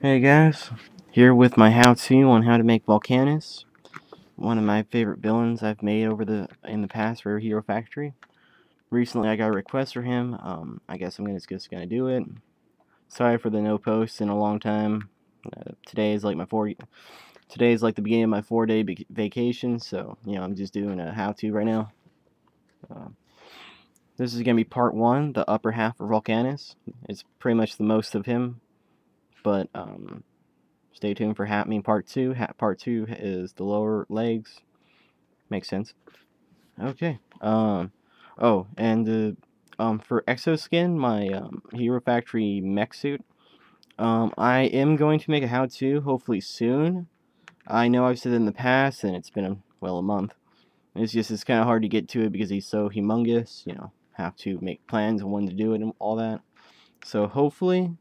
Hey guys, here with my how-to on how to make volcanes. One of my favorite villains I've made in the past for Hero Factory. Recently I got a request for him. I guess I'm just gonna do it. Sorry for the no posts in a long time. Today is like the beginning of my 4-day vacation, so I'm just doing a how-to right now. Uh, this is gonna be part one, the upper half of Volcanus. It's pretty much the most of him, but stay tuned for part two. Part two is the lower legs. Makes sense. Okay. Oh, and for Exoskin, my Hero Factory mech suit. I am going to make a how-to hopefully soon. I know I've said it in the past, and it's been a month. It's kind of hard to get to it because he's so humongous. Have to make plans on when to do it and all that. So hopefully,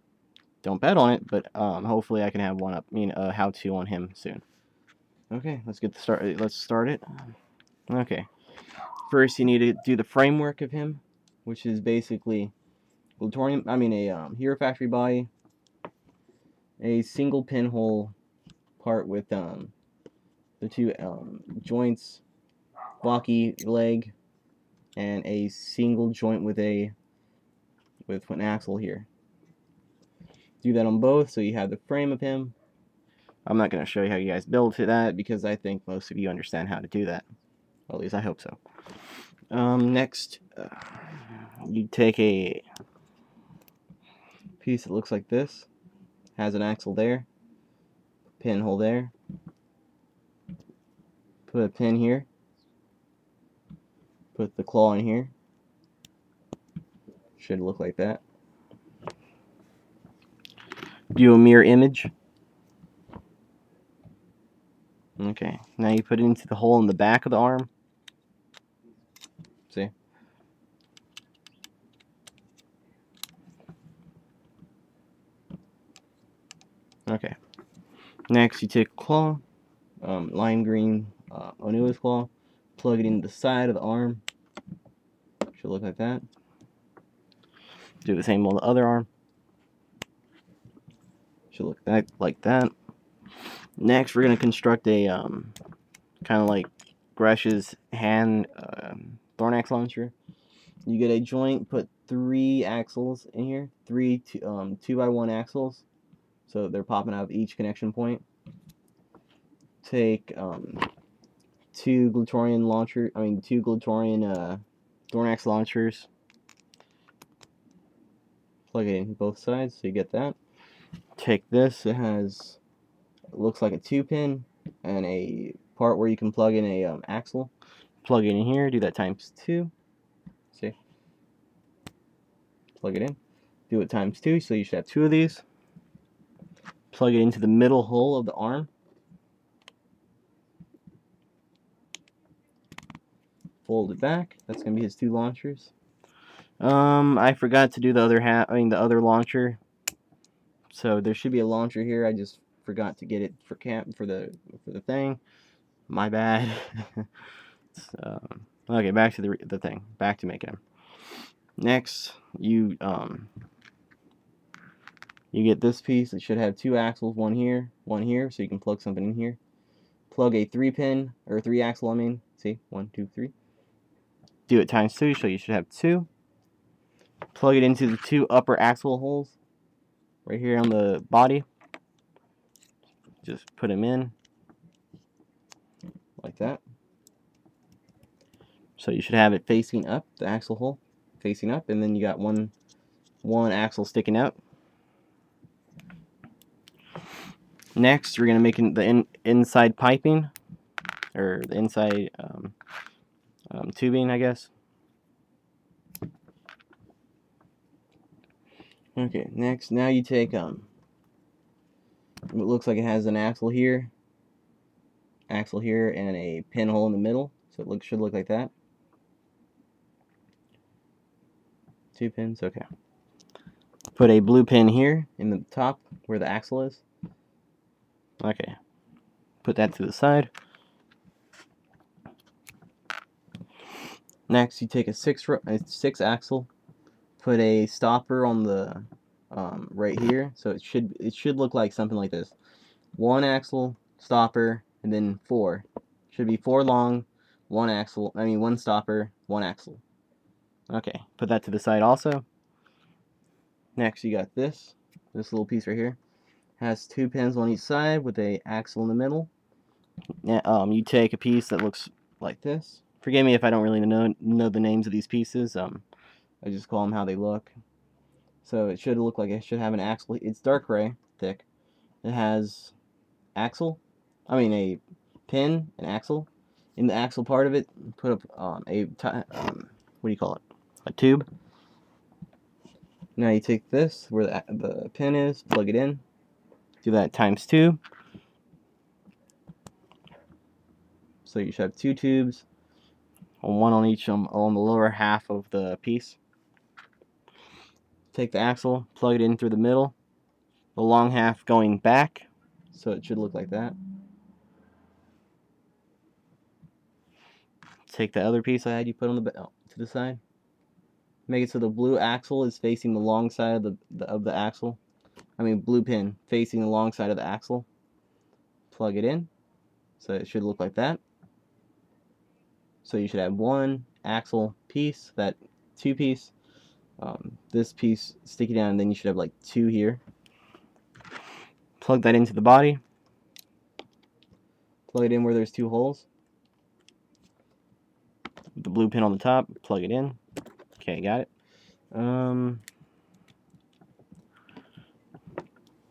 don't bet on it, but hopefully I can have a how-to on him soon. Okay, let's start it. Okay. First, you need to do the framework of him, which is basically Hero Factory body, a single pinhole part with the two joints, blocky leg, and a single joint with an axle here. Do that on both, so you have the frame of him. I'm not going to show you how you guys build to that because I think most of you understand how to do that. Well, at least I hope so. Next, you take a piece that looks like this, has an axle there, pinhole there, put a pin here, put the claw in here, should look like that. Do a mirror image. Okay, now you put it into the hole in the back of the arm. See? Okay. Next, you take a claw, lime green Onua's claw, plug it into the side of the arm. Should look like that. Do the same on the other arm. Should look like that. Next, we're gonna construct a kind of like Gresh's hand Thornax launcher. You get a joint, put 3 axles in here, 2x1 axles, so they're popping out of each connection point. Take 2 Glutorian Thornax launchers. Plug it in both sides, so you get that. Take this. It looks like a 2-pin and a part where you can plug in a axle. Plug it in here. Do that times 2. See? Plug it in. Do it times 2, so you should have 2 of these. Plug it into the middle hole of the arm. Fold it back. That's gonna be his 2 launchers. I forgot to do the other launcher. So there should be a launcher here. I just forgot to get it for the thing. My bad. Okay, back to the thing. Back to making him. Next, you get this piece. It should have 2 axles, one here, so you can plug something in here. Plug a 3-pin or 3 axle. See, 1, 2, 3. Do it times 2, so you should have 2. Plug it into the 2 upper axle holes right here on the body. Just put them in like that. So you should have it facing up, the axle hole facing up, and then you got one axle sticking out. Next, we're going to make the inside piping, or the inside tubing, I guess. Okay, next, now you take it looks like it has an axle here, and a pinhole in the middle, so it should look like that. 2 pins, okay. Put a blue pin here in the top where the axle is. Okay, put that to the side. Next, you take a 6 axle, put a stopper on the right here. So it should look like something like this: one axle, stopper, and then four. Should be four long, one stopper, one axle. Okay, put that to the side also. Next, you got this little piece right here. Has two pins on each side with a axle in the middle. You take a piece that looks like this. Forgive me if I don't really know the names of these pieces. I just call them how they look. So it should look like it should have an axle. It's dark gray, thick. It has a pin, an axle. In the axle part of it, put up what do you call it? A tube. Now you take this, where the pin is, plug it in. Do that times 2. So you should have 2 tubes, one on each on the lower half of the piece. Take the axle, plug it in through the middle, the long half going back, so it should look like that. Take the other piece I had you put on to the side. Make it so the blue axle is facing the long side of the axle. Blue pin facing the long side of the axle. Plug it in, so it should look like that. So you should have one axle piece, that 2-piece, this piece sticking down, and then you should have like 2 here. Plug that into the body. Plug it in where there's 2 holes. The blue pin on the top, plug it in. Okay, got it.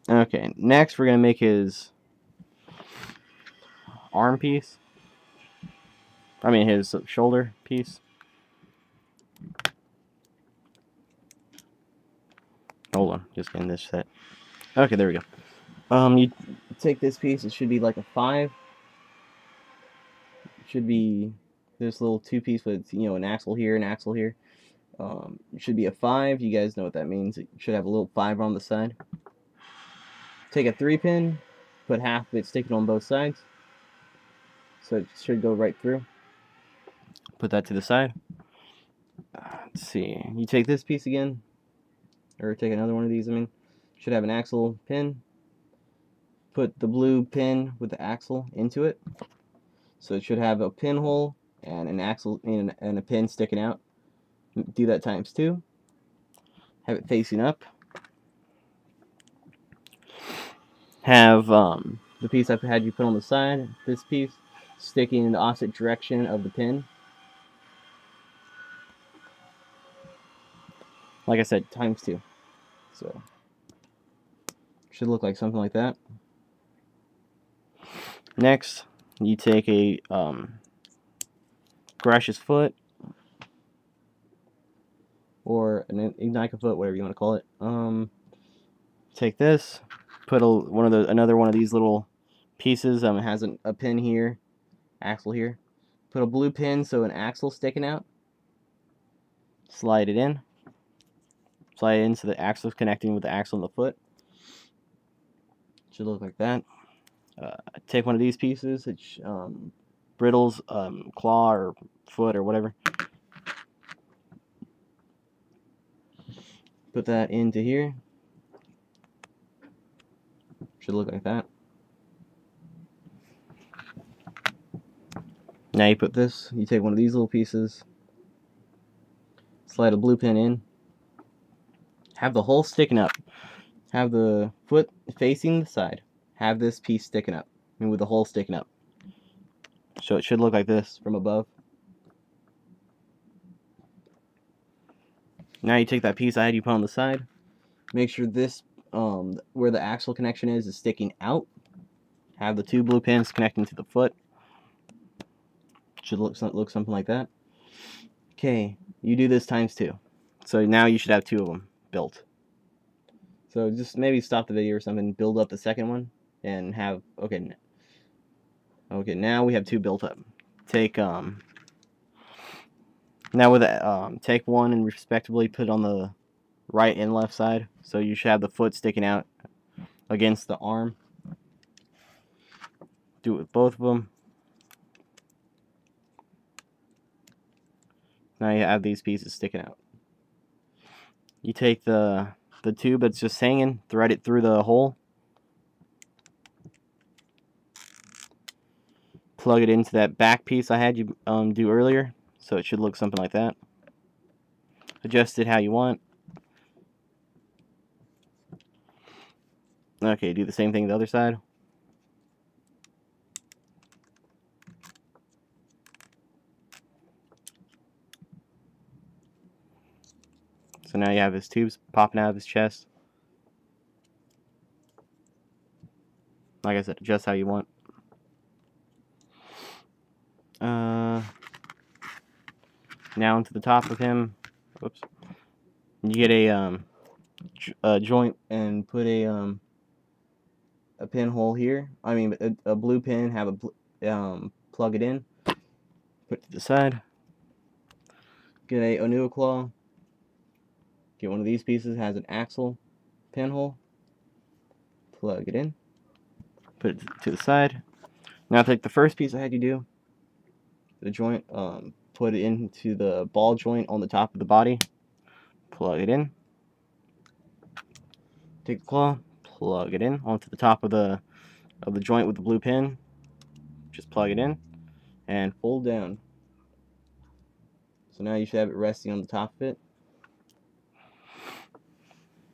Okay, next we're gonna make his arm piece. His shoulder piece. Hold on, just getting this set. Okay, there we go. You take this piece. It should be like a 5. It should be this little 2-piece with an axle here, an axle here. It should be a 5. You guys know what that means. It should have a little 5 on the side. Take a 3-pin, put half of it sticking on both sides, so it should go right through. Put that to the side. Let's see. You take this piece again, or take another one of these. Should have an axle pin. Put the blue pin with the axle into it, so it should have a pinhole and an axle and a pin sticking out. Do that times 2. Have it facing up. Have the piece I've had you put on the side, this piece, sticking in the opposite direction of the pin. Like I said, times 2. So, should look like something like that. Next, you take a Grash's foot, or an Ignica foot, whatever you want to call it. Take this, put another one of these little pieces. It has a pin here, axle here. Put a blue pin so an axle sticking out. Slide it in. Slide it in so the axle is connecting with the axle and the foot. Should look like that. Take one of these pieces, it's Brittle's claw or foot or whatever. Put that into here. Should look like that. Now you put this, you take one of these little pieces, slide a blue pin in, have the hole sticking up, have the foot facing the side, have this piece sticking up, with the hole sticking up. So it should look like this from above. Now you take that piece I had you put on the side, make sure this, where the axle connection is sticking out. Have the 2 blue pins connecting to the foot. Should look something like that. Okay, you do this times 2. So now you should have 2 of them built. So just maybe stop the video or something, build up the second one, and have, okay, now we have 2 built up. Take, now with take one and respectively put it on the right and left side. So you should have the foot sticking out against the arm. Do it with both of them. Now you have these pieces sticking out. You take the the tube that's just hanging, thread it through the hole. Plug it into that back piece I had you do earlier, so it should look something like that. Adjust it how you want. Okay, do the same thing the other side. So now you have his tubes popping out of his chest. Like I said, adjust how you want. Now into the top of him. Whoops. You get a joint and put a pinhole here. I mean, a blue pin. Have a plug it in. Put it to the side. Get a Onua claw. Get one of these pieces. Has an axle pinhole. Plug it in. Put it to the side. Now take the first piece I had you do. The joint. Put it into the ball joint on the top of the body. Plug it in. Take the claw, plug it in onto the top of the joint with the blue pin. Just plug it in and fold down. So now you should have it resting on the top of it.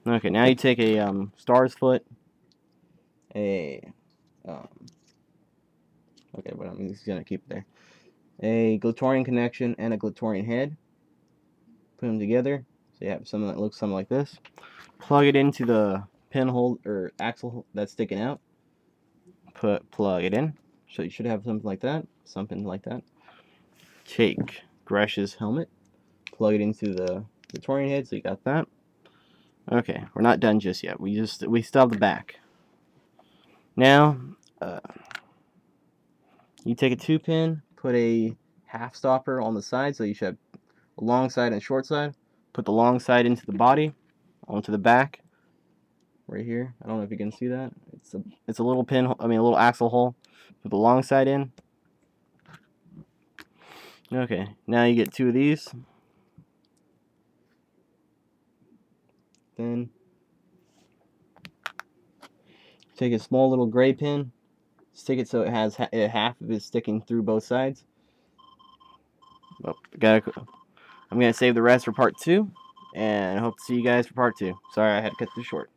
Okay, now you take a star's foot, okay, but I'm just gonna keep it there. A Glatorian connection and a Glatorian head. Put them together, so you have something that looks something like this. Plug it into the pinhole or axle that's sticking out. Plug it in. So you should have something like that. Take Gresh's helmet. Plug it into the Glatorian head, so you got that. Okay, we're not done just yet. We still have the back. Now, you take a 2-pin, put a half stopper on the side, so you should have a long side and a short side. Put the long side into the body, onto the back, right here. I don't know if you can see that. It's a little pin. I mean, a little axle hole. Put the long side in. Okay, now you get 2 of these. Then take a small little gray pin, stick it so it has half of it sticking through both sides. Well, I'm gonna save the rest for part 2, and I hope to see you guys for part 2. Sorry I had to cut this short.